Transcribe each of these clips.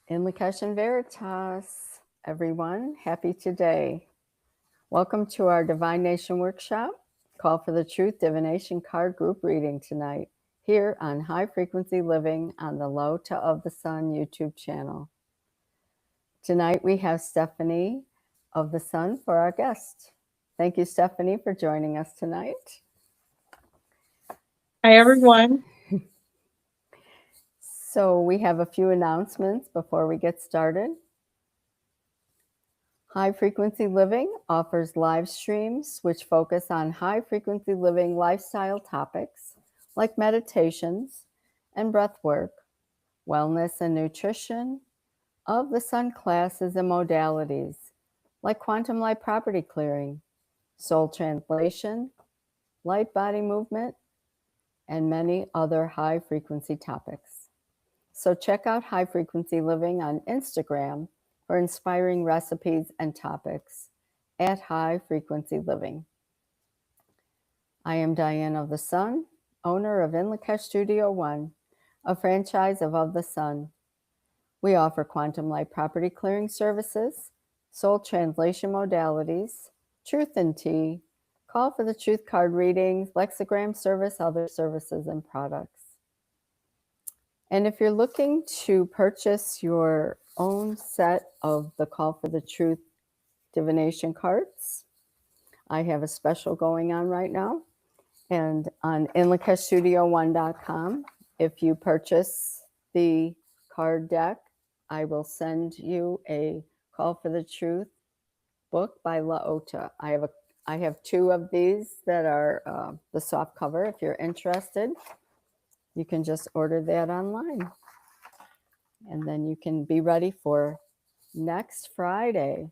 In Lakesh and Veritas, everyone, happy today. Welcome to our Divination Workshop, Call for the Truth Divination Card Group reading tonight, here on High Frequency Living on the Low to Of the Sun YouTube channel. Tonight we have Stephanie of the Sun for our guest. Thank you, Stephanie, for joining us tonight. Hi, everyone. So we have a few announcements before we get started. High Frequency Living offers live streams which focus on high frequency living lifestyle topics like meditations and breath work, wellness and nutrition, of the sun classes and modalities like quantum light property clearing, soul translation, light body movement, and many other high frequency topics. So check out High Frequency Living on Instagram for inspiring recipes and topics at High Frequency Living. I am Diane of the Sun, owner of In Lakesh Studio One, a franchise of the Sun. We offer quantum light property clearing services, soul translation modalities, truth and tea, call for the truth card readings, lexigram service, other services and products. And if you're looking to purchase your own set of the Call for the Truth divination cards, I have a special going on right now. And on inlakeshstudio1.com, if you purchase the card deck, I will send you a Call for the Truth book by Laota. I have two of these that are the soft cover. If you're interested, you can just order that online. And then you can be ready for next Friday.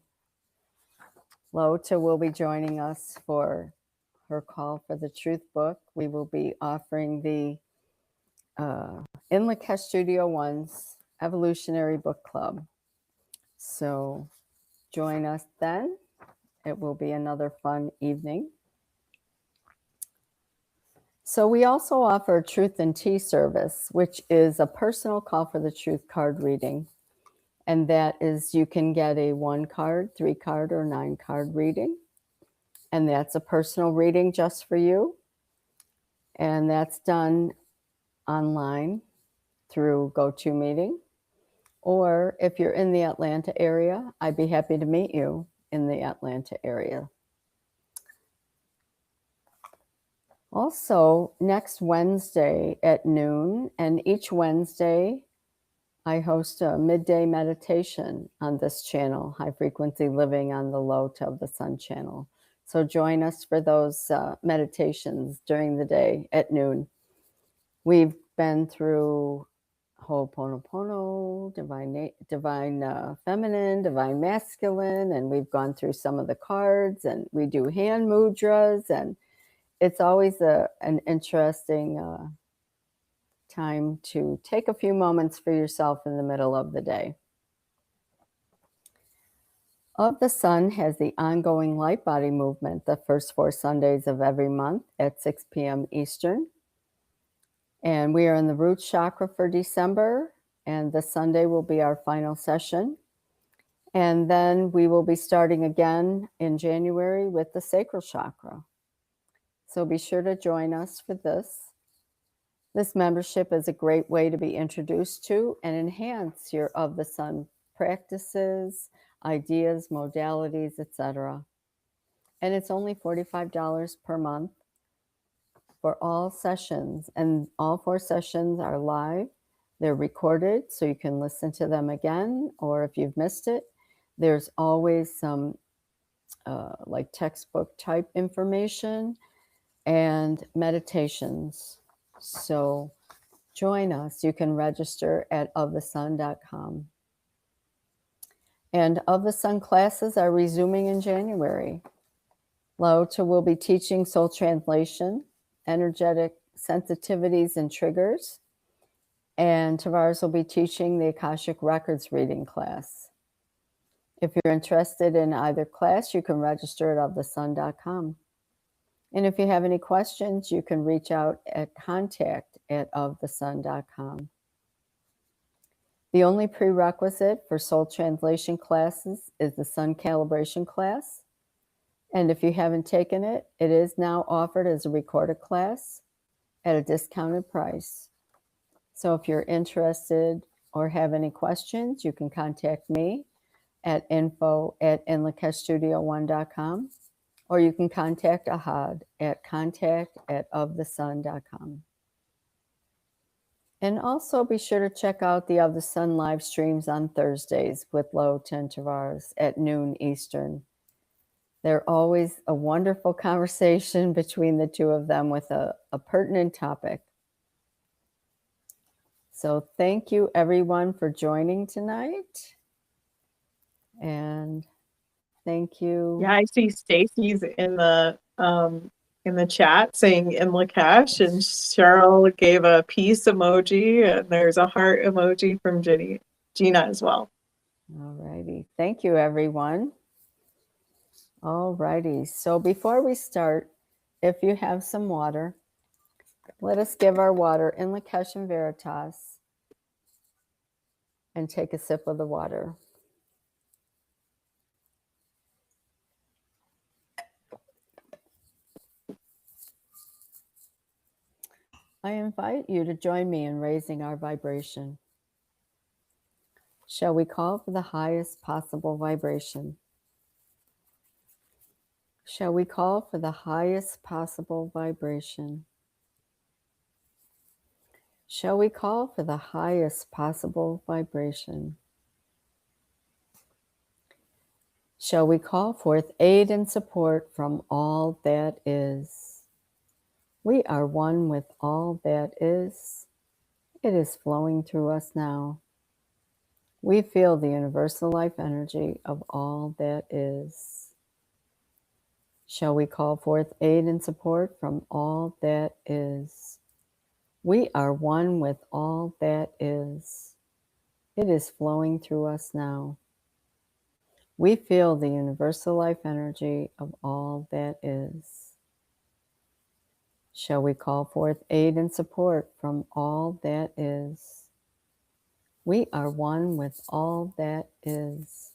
Laota will be joining us for her Call for the Truth book. We will be offering the In Lakesh Studio One's Evolutionary Book Club. So join us then. It will be another fun evening. So we also offer Truth and Tea service, which is a personal Call for the Truth card reading. And that is, you can get a 1 card, 3 card, or 9 card reading. And that's a personal reading just for you. And that's done online through GoToMeeting. Or if you're in the Atlanta area, I'd be happy to meet you in the Atlanta area. Also, next Wednesday at noon, and each Wednesday, I host a midday meditation on this channel, High Frequency Living on the Low to Of the Sun channel. So join us for those meditations during the day at noon. We've been through Ho'oponopono, divine feminine, divine masculine, and we've gone through some of the cards, and we do hand mudras, and it's always an interesting time to take a few moments for yourself in the middle of the day. Of the Sun has the ongoing light body movement the first 4 Sundays of every month at 6 p.m. Eastern. And we are in the root chakra for December, and this Sunday will be our final session. And then we will be starting again in January with the sacral chakra. So be sure to join us for this. This membership is a great way to be introduced to and enhance your Of the Sun practices, ideas, modalities, etc. And it's only $45 per month for all sessions, and all 4 sessions are live. They're recorded, so you can listen to them again, or if you've missed it, there's always some like textbook type information and meditations. So join us. You can register at ofthesun.com. And Of the Sun classes are resuming in January. Laota will be teaching soul translation, energetic sensitivities and triggers, and Tavares will be teaching the Akashic Records reading class. If you're interested in either class, you can register at ofthesun.com. And if you have any questions, you can reach out at contact@ofthesun.com. The only prerequisite for soul translation classes is the sun calibration class. And if you haven't taken it, it is now offered as a recorded class at a discounted price. So if you're interested or have any questions, you can contact me at info@inlakeshstudio1.com, or you can contact Ahad at contact@ofthesun.com. And also be sure to check out the Of the Sun live streams on Thursdays with Lo Tentavars at noon Eastern. They're always a wonderful conversation between the two of them with a pertinent topic. So thank you everyone for joining tonight. And thank you. Yeah, I see Stacy's in the chat saying in Lakesh, and Cheryl gave a peace emoji, and there's a heart emoji from Gina as well. All righty. Thank you, everyone. All righty. So before we start, if you have some water, let us give our water in Lakesh and Veritas and take a sip of the water. I invite you to join me in raising our vibration. Shall we call for the highest possible vibration? Shall we call for the highest possible vibration? Shall we call for the highest possible vibration? Shall we call forth aid and support from all that is? We are one with all that is. It is flowing through us now. We feel the universal life energy of all that is. Shall we call forth aid and support from all that is? We are one with all that is. It is flowing through us now. We feel the universal life energy of all that is. Shall we call forth aid and support from all that is? We are one with all that is.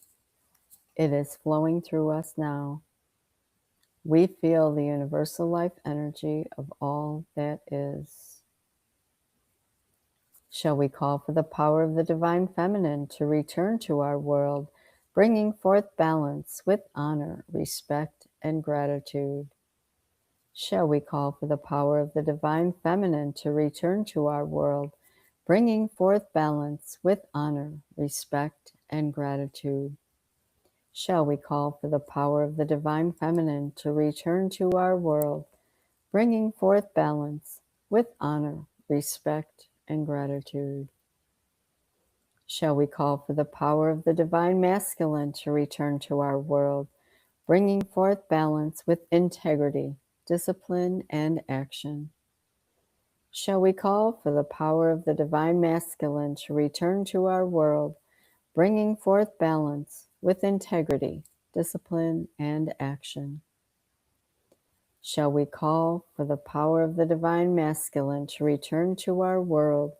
It is flowing through us now. We feel the universal life energy of all that is. Shall we call for the power of the divine feminine to return to our world, bringing forth balance with honor, respect, and gratitude? Shall we call for the power of the divine feminine to return to our world, bringing forth balance with honor, respect, and gratitude? Shall we call for the power of the divine feminine to return to our world, bringing forth balance with honor, respect, and gratitude? Shall we call for the power of the divine masculine to return to our world, bringing forth balance with integrity, discipline, and action? Shall we call for the power of the divine masculine to return to our world, bringing forth balance with integrity, discipline, and action? Shall we call for the power of the divine masculine to return to our world,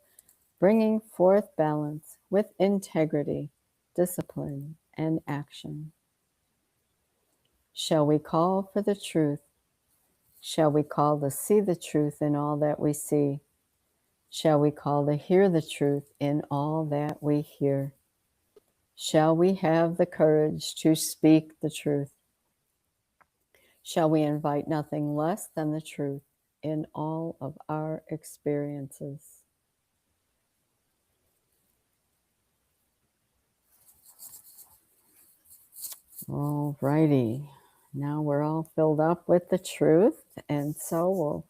bringing forth balance with integrity, discipline, and action? Shall we call for the truth? Shall we call to see the truth in all that we see? Shall we call to hear the truth in all that we hear? Shall we have the courage to speak the truth? Shall we invite nothing less than the truth in all of our experiences? All righty. Now we're all filled up with the truth, and so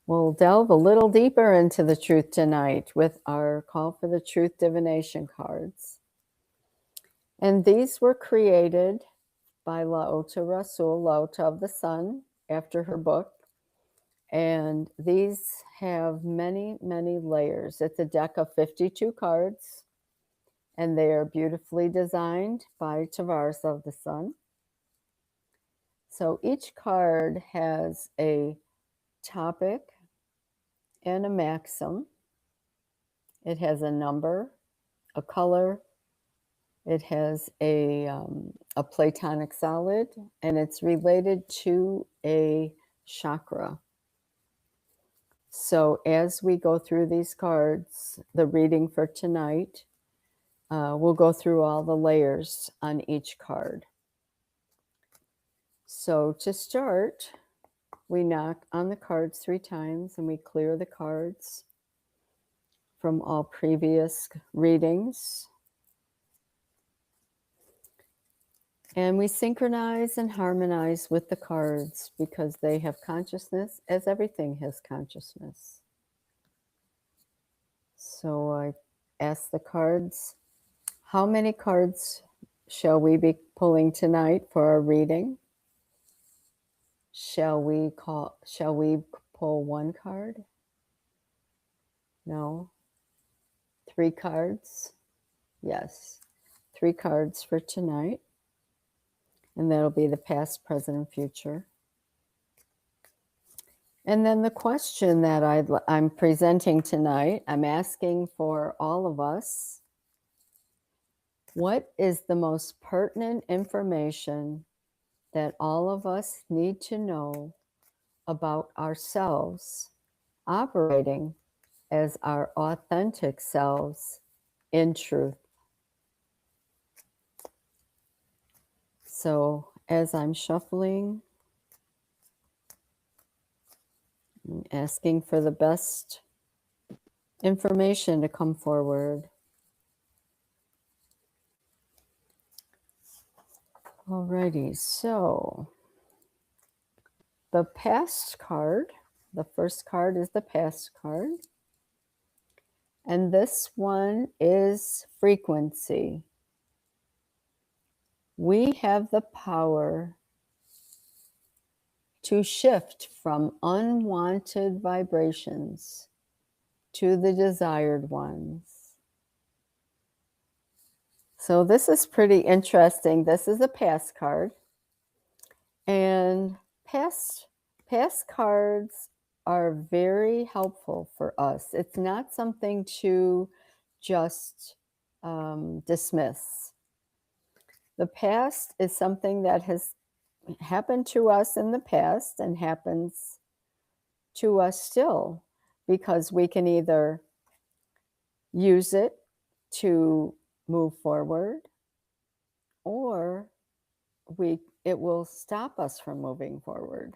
we'll delve a little deeper into the truth tonight with our Call for the Truth divination cards. And these were created by Laota Rasul, Laota of the Sun, after her book. And these have many, many layers. It's a deck of 52 cards, and they are beautifully designed by Tavares of the Sun. So each card has a topic and a maxim. It has a number, a color, it has a platonic solid, and it's related to a chakra. So as we go through these cards, the reading for tonight, we'll go through all the layers on each card. So to start, we knock on the cards 3 times and we clear the cards from all previous readings. And we synchronize and harmonize with the cards because they have consciousness, as everything has consciousness. So I ask the cards, how many cards shall we be pulling tonight for our reading? Shall we pull 1 card? No. 3 cards? Yes. 3 cards for tonight. And that'll be the past, present, and future. And then the question that I'm presenting tonight, I'm asking for all of us, what is the most pertinent information that all of us need to know about ourselves operating as our authentic selves in truth? So as I'm shuffling, I'm asking for the best information to come forward. Alrighty, so the past card, the first card is the past card. And this one is frequency. We have the power to shift from unwanted vibrations to the desired ones. So this is pretty interesting. This is a past card. And past cards are very helpful for us. It's not something to just dismiss. The past is something that has happened to us in the past and happens to us still, because we can either use it to move forward, or it will stop us from moving forward.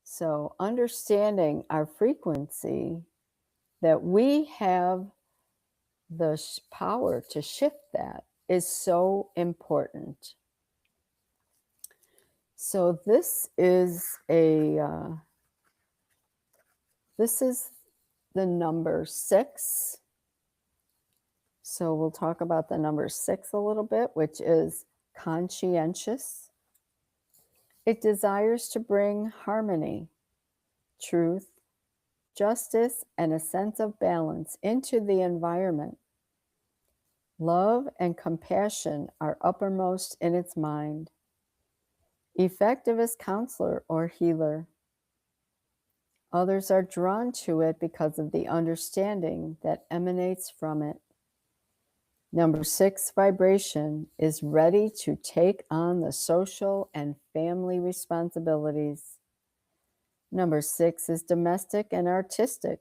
So understanding our frequency, that we have the power to shift that, is so important. So this is the number 6. So we'll talk about the number 6 a little bit, which is conscientious. It desires to bring harmony, truth, justice, and a sense of balance into the environment. Love and compassion are uppermost in its mind. Effective as counselor or healer. Others are drawn to it because of the understanding that emanates from it. Number 6 vibration is ready to take on the social and family responsibilities. Number 6 is domestic and artistic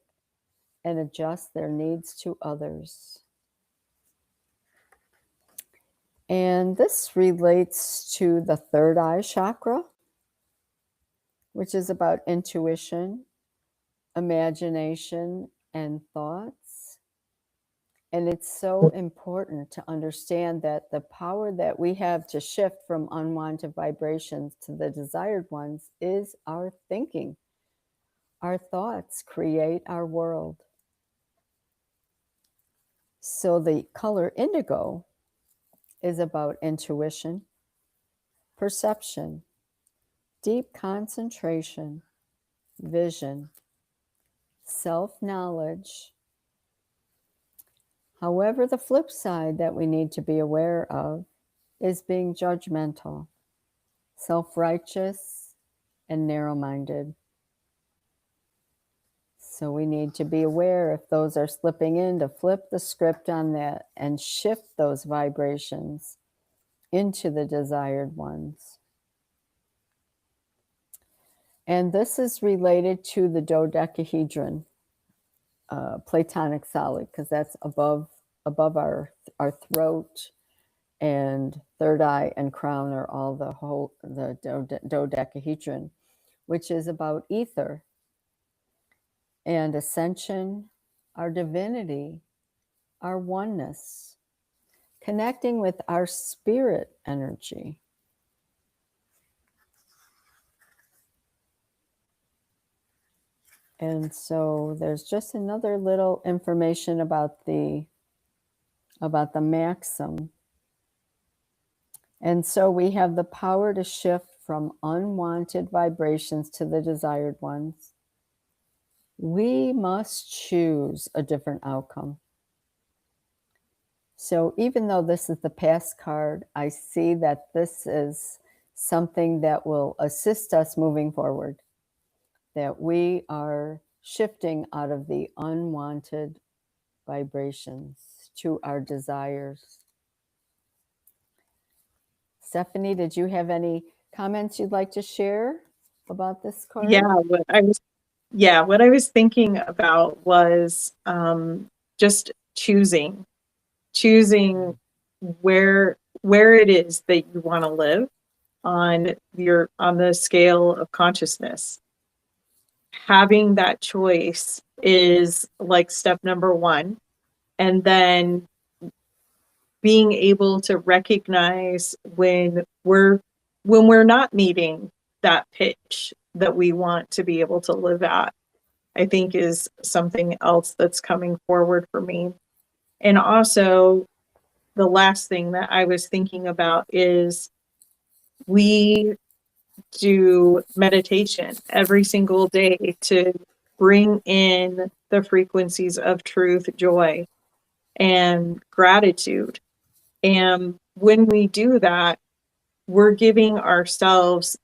and adjusts their needs to others. And this relates to the third eye chakra, which is about intuition, imagination, and thoughts. And it's so important to understand that the power that we have to shift from unwanted vibrations to the desired ones is our thinking. Our thoughts create our world. So the color indigo is about intuition, perception, deep concentration, vision, self-knowledge. However, the flip side that we need to be aware of is being judgmental, self-righteous, and narrow-minded. So we need to be aware if those are slipping in, to flip the script on that and shift those vibrations into the desired ones. And this is related to the dodecahedron, Platonic solid, because that's above our throat, and third eye and crown are all the dodecahedron, which is about ether and ascension, our divinity, our oneness, connecting with our spirit energy. And so there's just another little information about the maxim. And so we have the power to shift from unwanted vibrations to the desired ones. We must choose a different outcome. So even though this is the past card, I see that this is something that will assist us moving forward, that we are shifting out of the unwanted vibrations to our desires. Stephanie, did you have any comments you'd like to share about this card? What I was thinking about was just choosing where it is that you want to live on the scale of consciousness. Having that choice is like step number one, and then being able to recognize when we're not meeting that pitch that we want to be able to live at, I think is something else that's coming forward for me. And also, the last thing that I was thinking about is we do meditation every single day to bring in the frequencies of truth, joy, and gratitude. And when we do that, we're giving ourselves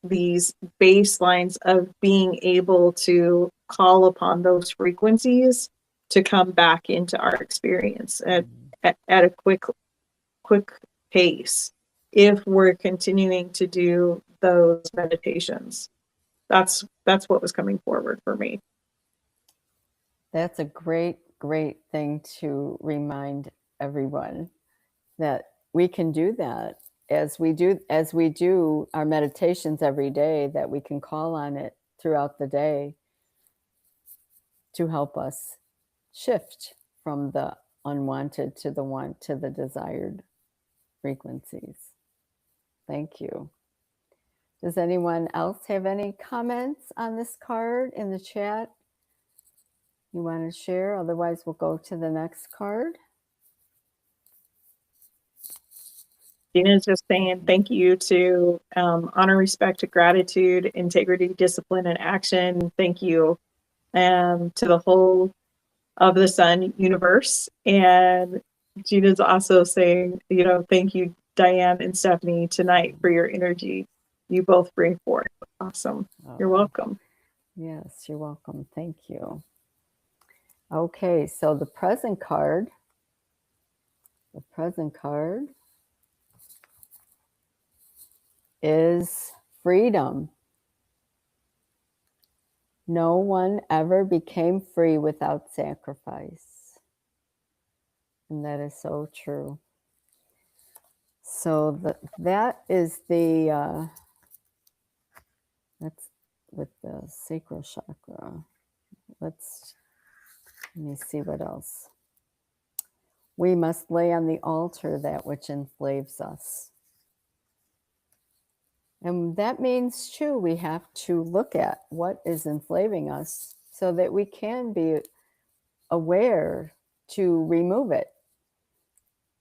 these baselines of being able to call upon those frequencies to come back into our experience at a quick pace if we're continuing to do those meditations. That's what was coming forward for me. That's a great thing to remind everyone, that we can do that as we do our meditations every day, that we can call on it throughout the day to help us shift from the unwanted to the desired frequencies. Thank you. Does anyone else have any comments on this card in the chat you want to share? Otherwise, we'll go to the next card. Gina's just saying thank you to honor, respect, gratitude, integrity, discipline, and action. Thank you to the whole of the Sun universe. And Gina's also saying, thank you, Diane and Stephanie, tonight for your energy you both bring forth. Awesome. You're welcome. Yes, you're welcome. Thank you. Okay, so the present card is freedom. No one ever became free without sacrifice. And that is so true. So that is that's with the sacral chakra. Let me see what else. We must lay on the altar that which enslaves us. And that means, too, we have to look at what is enslaving us so that we can be aware to remove it,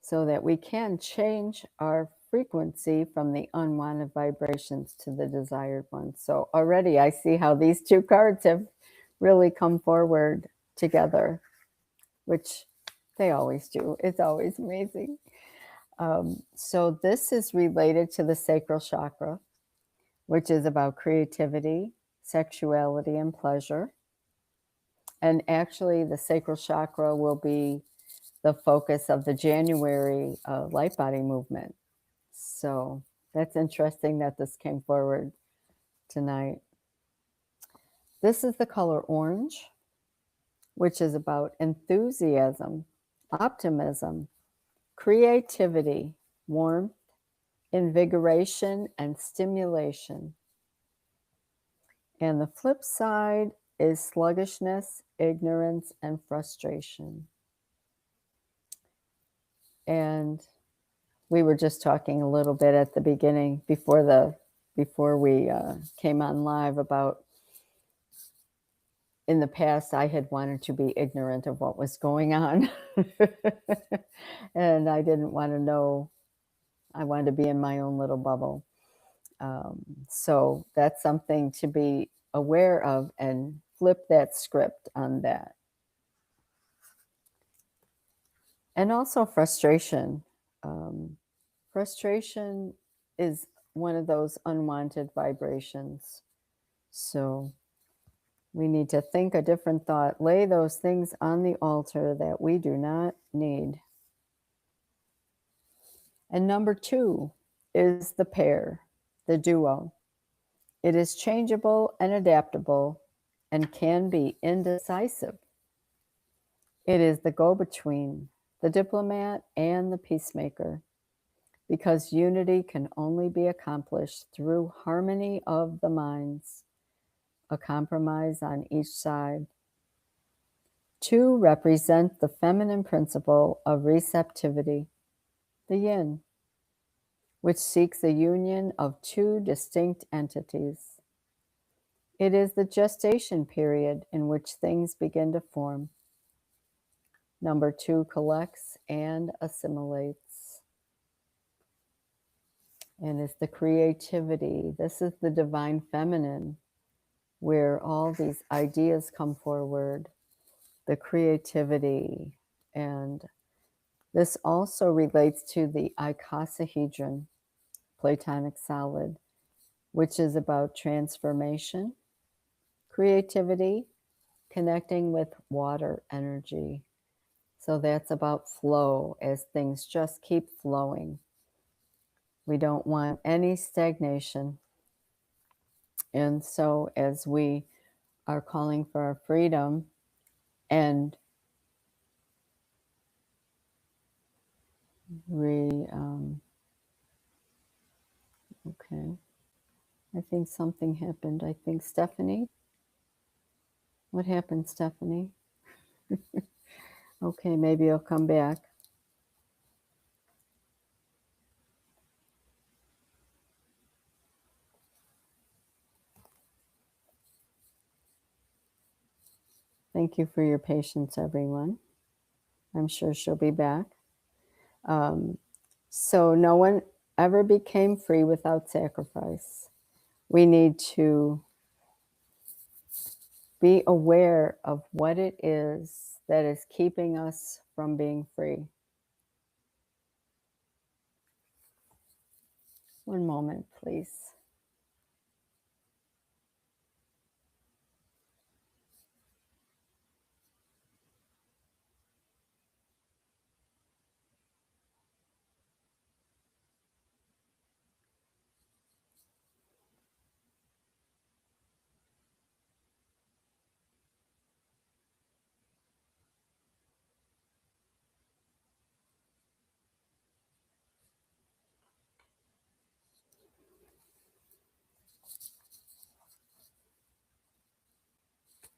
so that we can change our frequency from the unwanted vibrations to the desired ones. So already I see how these two cards have really come forward together, which they always do. It's always amazing. So this is related to the sacral chakra, which is about creativity, sexuality, and pleasure. And actually, the sacral chakra will be the focus of the January light body movement. So that's interesting that this came forward tonight. This is the color orange, which is about enthusiasm, optimism, creativity, warmth, invigoration, and stimulation. And the flip side is sluggishness, ignorance, and frustration. And we were just talking a little bit at the beginning before we came on live about in the past I had wanted to be ignorant of what was going on. And I didn't want to know. I wanted to be in my own little bubble. So that's something to be aware of and flip that script on that. And also frustration. Frustration is one of those unwanted vibrations. So we need to think a different thought, lay those things on the altar that we do not need. And number 2 is the pair, the duo. It is changeable and adaptable and can be indecisive. It is the go-between, the diplomat, and the peacemaker, because unity can only be accomplished through harmony of the minds, a compromise on each side. 2 represent the feminine principle of receptivity, the yin, which seeks the union of 2 distinct entities. It is the gestation period in which things begin to form. Number 2 collects and assimilates. And it's the creativity. This is the divine feminine, where all these ideas come forward, the creativity. And this also relates to the icosahedron, Platonic solid, which is about transformation, creativity, connecting with water energy. So that's about flow, as things just keep flowing. We don't want any stagnation. And so as we are calling for our freedom and okay, I think something happened. I think Stephanie. What happened, Stephanie? Okay, maybe you'll come back. Thank you for your patience, everyone. I'm sure she'll be back. So no one ever became free without sacrifice. We need to be aware of what it is that is keeping us from being free. One moment, please.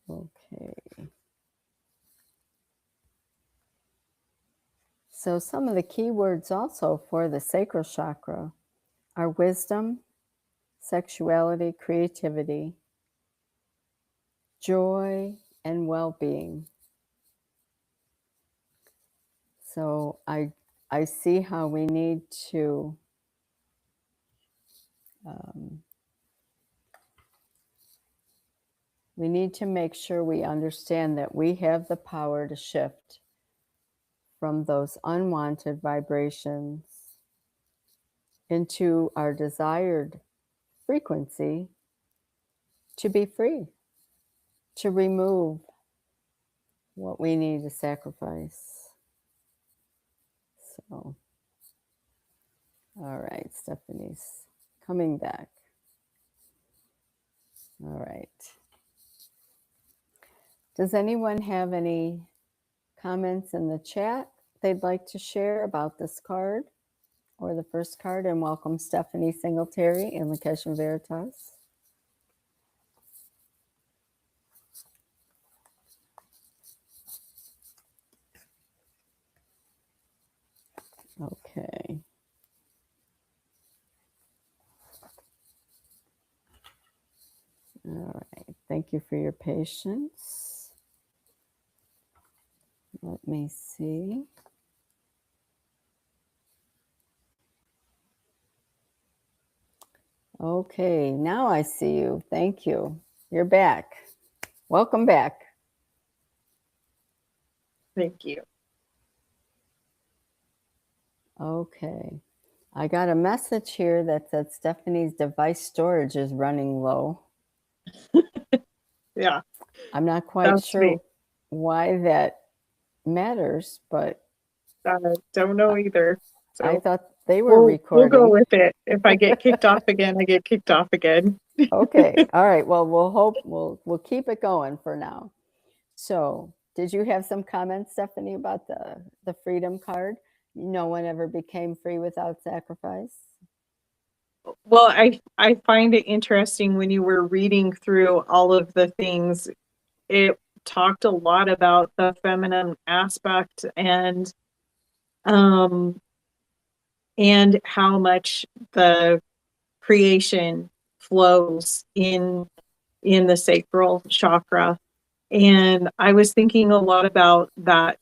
Okay. So some of the key words also for the sacral chakra are wisdom, sexuality, creativity, joy, and well-being. So I see how we need to make sure we understand that we have the power to shift from those unwanted vibrations into our desired frequency to be free, to remove what we need to sacrifice. So, all right, Stephanie's coming back. All right. Does anyone have any comments in the chat they'd like to share about this card or the first card? And welcome Stephanie Singletary in Lakesh and Veritas. Okay. All right. Thank you for your patience. Let me see. Okay, now I see you. Thank you. You're back. Welcome back. Thank you. Okay. I got a message here that said Stephanie's device storage is running low. Yeah. I'm not quite That's sure me. why that matters, but Don't know either. So I thought they were we'll recording. go with it. If I get kicked off again, I get kicked off again. Okay. All right. Well, we'll keep it going for now. So, did you have some comments, Stephanie, about the freedom card? No one ever became free without sacrifice. Well, I find it interesting when you were reading through all of the things, it talked a lot about the feminine aspect and how much the creation flows in the sacral chakra. And I was thinking a lot about that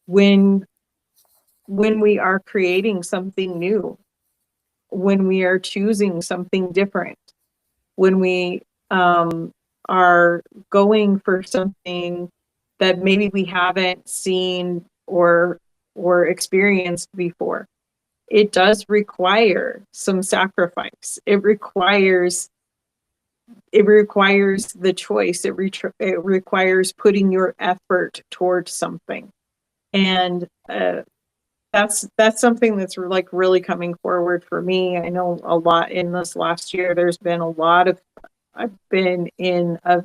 when we are creating something new, when we are choosing something different, when we are going for something that maybe we haven't seen or experienced before. It does require some sacrifice. It requires the choice. It requires putting your effort towards something, and that's something that's like really coming forward for me. I know a lot in this last year. There's been a lot of I've been in a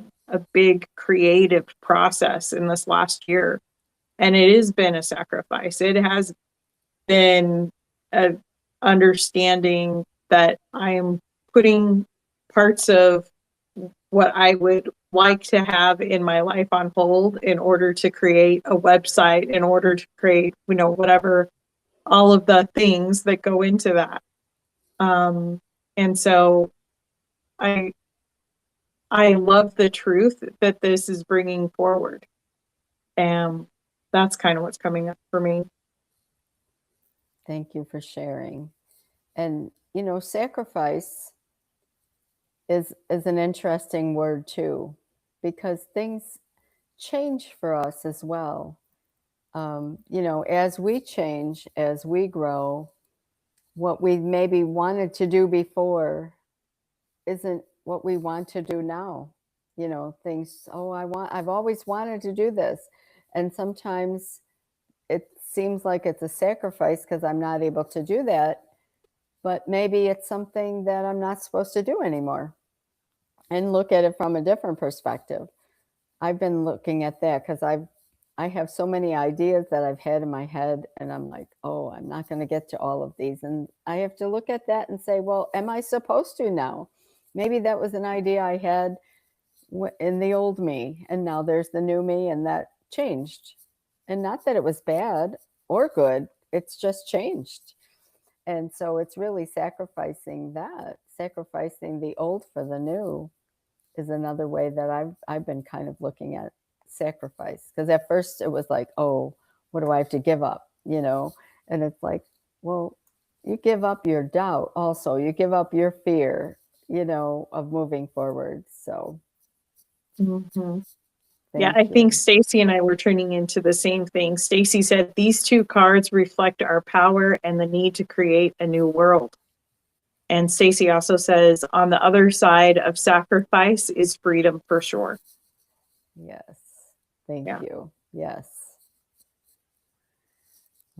big creative process in this last year, and it has been a sacrifice. It has been a understanding that I am putting parts of what I would like to have in my life on hold in order to create a website, in order to create, whatever, all of the things that go into that. And so I love the truth that this is bringing forward. And that's kind of what's coming up for me. Thank you for sharing. And sacrifice is an interesting word too, because things change for us as well. As we change, as we grow, what we maybe wanted to do before isn't what we want to do now. Things, I've always wanted to do this. And sometimes it seems like it's a sacrifice because I'm not able to do that. But maybe it's something that I'm not supposed to do anymore. And look at it from a different perspective. I've been looking at that because I have so many ideas that I've had in my head, and I'm like, oh, I'm not going to get to all of these. And I have to look at that and say, well, am I supposed to now? Maybe that was an idea I had in the old me, and now there's the new me, and that changed. And not that it was bad or good, it's just changed. And so it's really sacrificing the old for the new is another way that I've been kind of looking at sacrifice. Because at first it was like, oh, what do I have to give up? And it's like, well, you give up your doubt also. You give up your fear, of moving forward. So Mm-hmm. Yeah, thank I think you. Stacy and I were tuning into the same thing. Stacy said these two cards reflect our power and the need to create a new world. And Stacy also says on the other side of sacrifice is freedom for sure. Yes. Thank Yeah. you. Yes.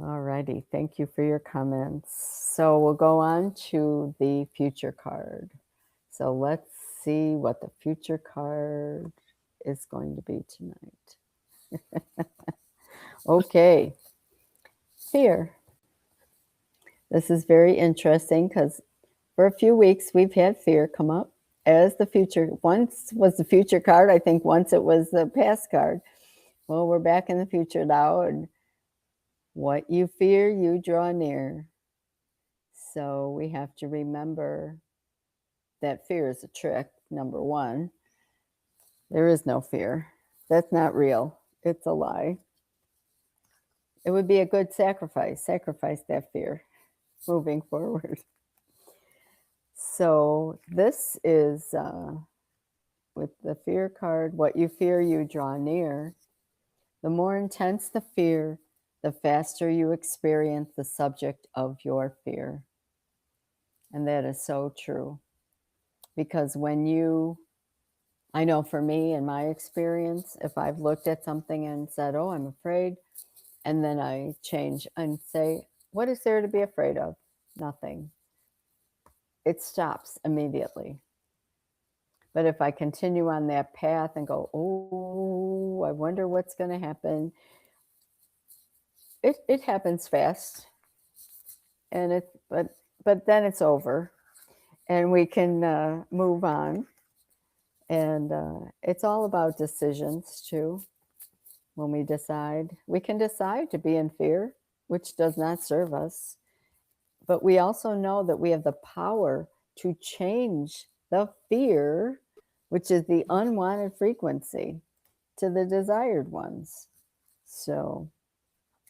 All righty. Thank you for your comments. So we'll go on to the future card. So let's see what the future card is going to be tonight. Okay. Fear. This is very interesting because for a few weeks we've had fear come up as the future. Once was the future card. I think once it was the past card. Well, we're back in the future now, and what you fear, you draw near. So we have to remember that fear is a trick, number one. There is no fear. That's not real. It's a lie. It would be a good sacrifice. Sacrifice that fear moving forward. So this is with the fear card, what you fear, you draw near. The more intense the fear, the faster you experience the subject of your fear. And that is so true. Because when you, I know for me, in my experience, if I've looked at something and said, oh, I'm afraid, and then I change and say, what is there to be afraid of? Nothing. It stops immediately. But if I continue on that path and go, oh, I wonder what's going to happen, it happens fast. And but then it's over and we can move on. And it's all about decisions too. When we can decide to be in fear, which does not serve us. But we also know that we have the power to change the fear, which is the unwanted frequency, to the desired ones. So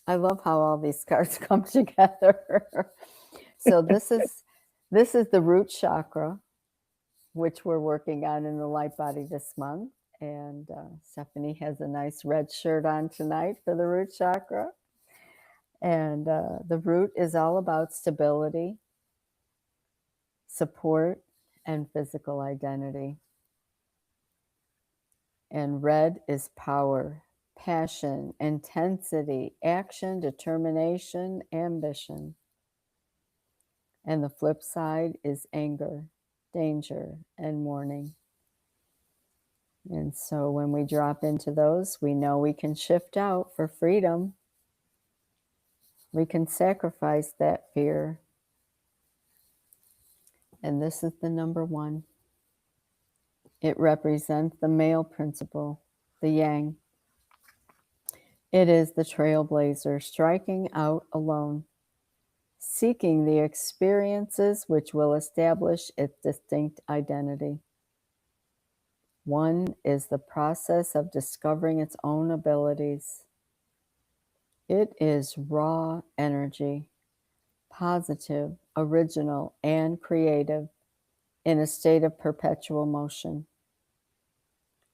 I love how all these cards come together. So this is the root chakra, which we're working on in the light body this month. And Stephanie has a nice red shirt on tonight for the root chakra. And the root is all about stability, support, and physical identity. And red is power, passion, intensity, action, determination, ambition. And the flip side is anger, danger, and warning. And so when we drop into those, we know we can shift out for freedom. We can sacrifice that fear. And this is the number one. It represents the male principle, the yang. It is the trailblazer striking out alone, seeking the experiences which will establish its distinct identity. One is the process of discovering its own abilities. It is raw energy, positive, original, and creative in a state of perpetual motion.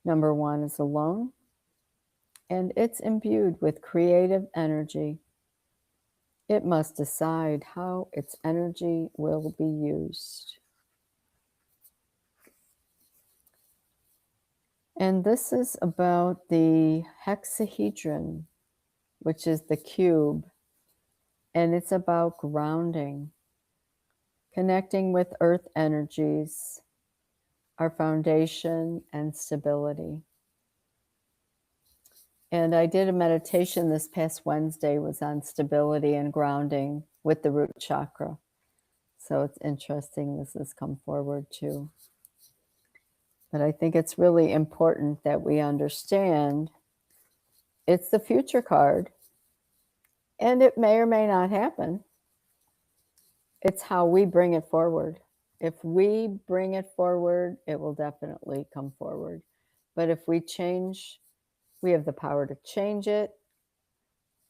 Number one is alone, and it's imbued with creative energy. It must decide how its energy will be used. And this is about the hexahedron, which is the cube. And it's about grounding, connecting with earth energies, our foundation, and stability. And I did a meditation this past Wednesday, was on stability and grounding with the root chakra. So it's interesting this has come forward too. But I think it's really important that we understand it's the future card, and it may or may not happen. It's how we bring it forward. If we bring it forward, it will definitely come forward. But if we change, we have the power to change it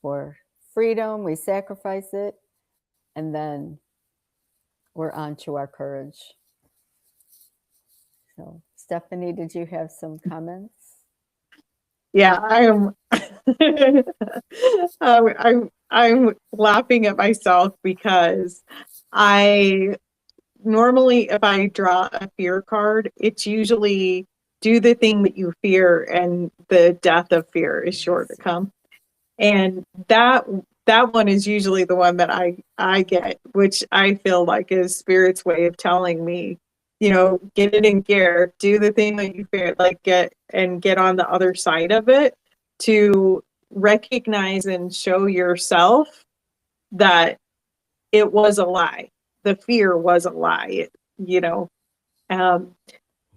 for freedom. We sacrifice it, and then we're on to our courage. So, Stephanie, did you have some comments? Yeah, I'm laughing at myself because I normally, if I draw a fear card, it's usually do the thing that you fear, and the death of fear is sure to come. And that one is usually the one that I get, which I feel like is Spirit's way of telling me, get it in gear, do the thing that you fear, like get on the other side of it, to recognize and show yourself that it was a lie. The fear was a lie, you know. Um,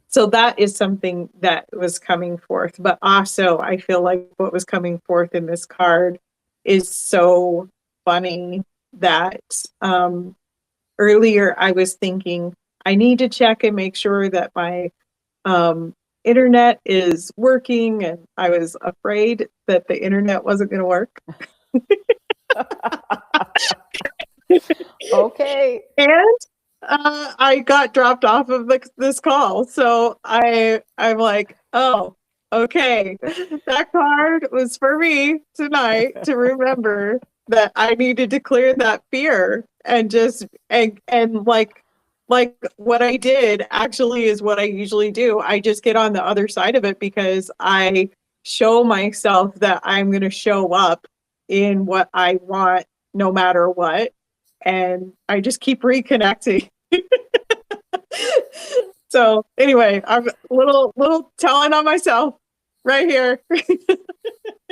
so that is something that was coming forth. But also, I feel like what was coming forth in this card is so funny that earlier I was thinking, I need to check and make sure that my internet is working. And I was afraid that the internet wasn't going to work. Okay. And I got dropped off of this call. So I'm like, oh, okay. That card was for me tonight to remember that I needed to clear that fear, and just and like what I did actually is what I usually do. I just get on the other side of it, because I show myself that I'm going to show up in what I want no matter what, and I just keep reconnecting. So anyway, I'm little telling on myself right here.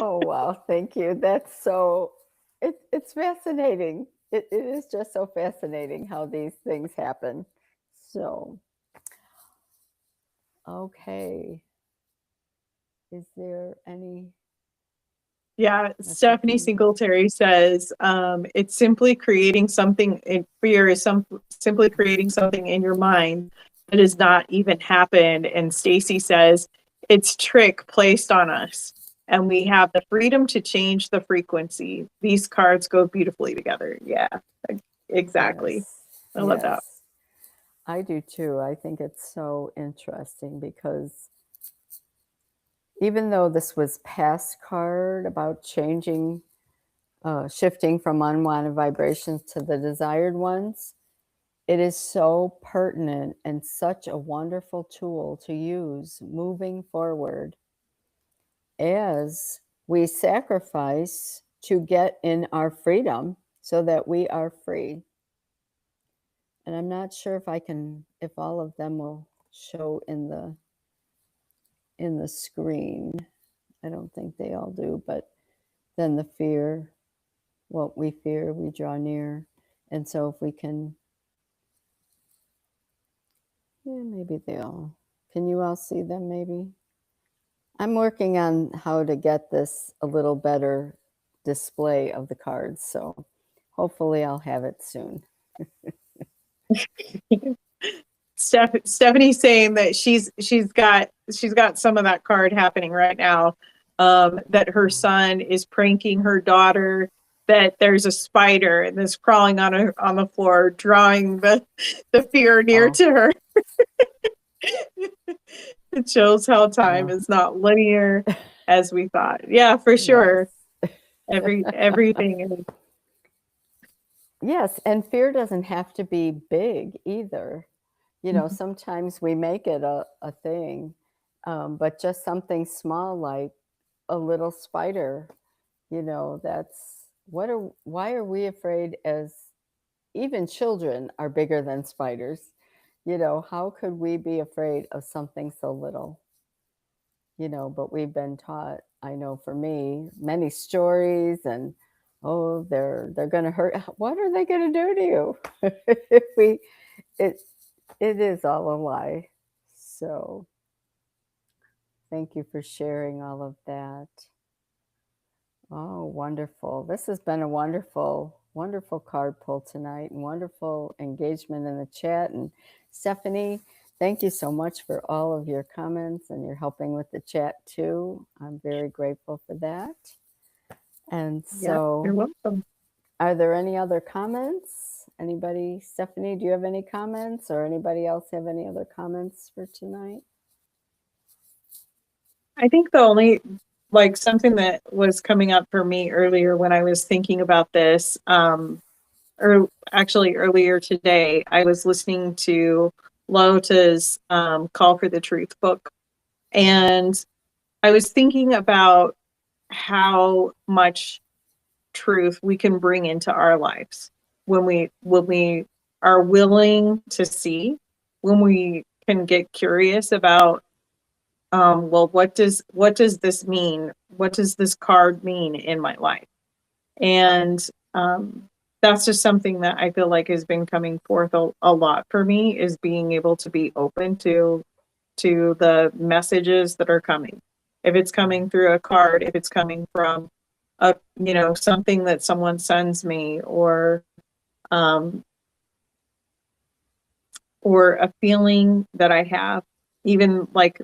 Oh, wow. Thank you. That's so, it's fascinating. It is just so fascinating how these things happen. So, okay. Is there any? Yeah, Let's see. Stephanie Singletary says it's simply creating something in fear is simply creating something in your mind that has not even happened. And Stacy says it's trick placed on us, and we have the freedom to change the frequency. These cards go beautifully together. Yeah, exactly. Yes. I love that. Yes. I do too. I think it's so interesting because even though this was past card about changing, shifting from unwanted vibrations to the desired ones, it is so pertinent and such a wonderful tool to use moving forward as we sacrifice to get in our freedom so that we are free. And I'm not sure if all of them will show in the screen. I don't think they all do, but then the fear, what we fear, we draw near. And so if we can, yeah, maybe can you all see them maybe? I'm working on how to get this a little better display of the cards, so hopefully I'll have it soon. Stephanie's saying that she's got some of that card happening right now. That her son is pranking her daughter. That there's a spider and that's crawling on the floor, drawing the fear near to her. It shows how time is not linear as we thought. Yeah, for sure. Yes. Everything is. Yes, and fear doesn't have to be big either. Sometimes we make it a thing, but just something small like a little spider, that's why are we afraid, as even children are bigger than spiders? How could we be afraid of something so little? But we've been taught, I know for me, many stories, and oh, they're going to hurt. What are they going to do to you? If it it is all a lie. So thank you for sharing all of that. Oh, wonderful. This has been a wonderful, wonderful card pull tonight, and wonderful engagement in the chat. And Stephanie, thank you so much for all of your comments, and you're helping with the chat too. I'm very grateful for that. And so, you're welcome. Are there any other comments? Anybody? Stephanie, do you have any comments, or anybody else have any other comments for tonight? I think the only, like, something that was coming up for me earlier when I was thinking about this, or actually earlier today, I was listening to Lota's Call for the Truth book, And I was thinking about how much truth we can bring into our lives when we are willing to see, when we can get curious about, well, what does this mean? What does this card mean in my life? And that's just something that I feel like has been coming forth a lot for me, is being able to be open to the messages that are coming. If it's coming through a card, if it's coming from a, something that someone sends me, um, or a feeling that I have, even like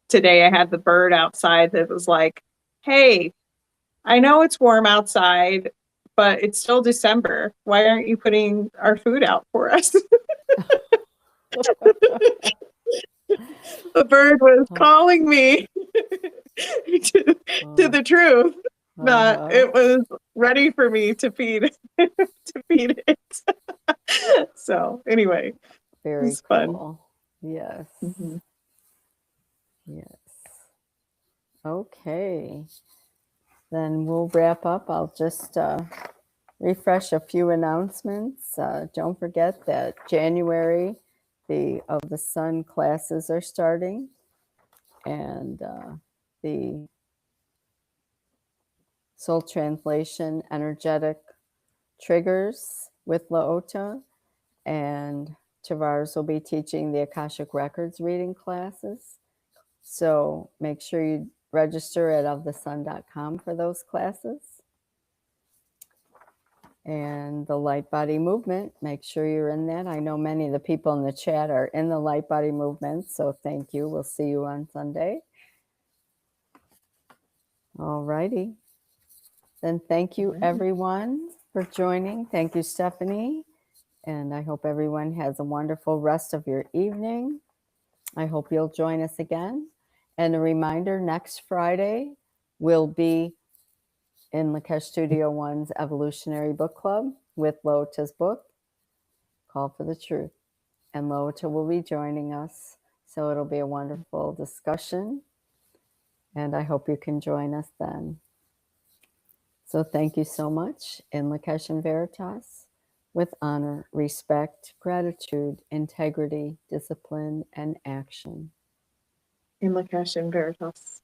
today I had the bird outside that was like, "Hey, I know it's warm outside, but it's still December. Why aren't you putting our food out for us?" The bird was calling me to the truth that it was ready for me to feed it. So anyway, Very it's fun. cool. Yes. Mm-hmm. Yes. Okay. Then we'll wrap up. I'll just refresh a few announcements. Don't forget that January, the Of the Sun classes are starting, and the Soul Translation Energetic Triggers with Laota, and Tavares will be teaching the Akashic Records reading classes. So make sure you register at ofthesun.com for those classes. And the light body movement, make sure you're in that. I know many of the people in the chat are in the light body movement, so thank you. We'll see you on Sunday. All righty. Then thank you, everyone, for joining. Thank you, Stephanie. And I hope everyone has a wonderful rest of your evening. I hope you'll join us again. And a reminder, next Friday will be in Lakesh Studio One's Evolutionary Book Club with Lota's book, Call for the Truth. And Lota will be joining us. So it'll be a wonderful discussion. And I hope you can join us then. So thank you so much. In Lakesh and Veritas, with honor, respect, gratitude, integrity, discipline, and action. In Lakesh and Veritas.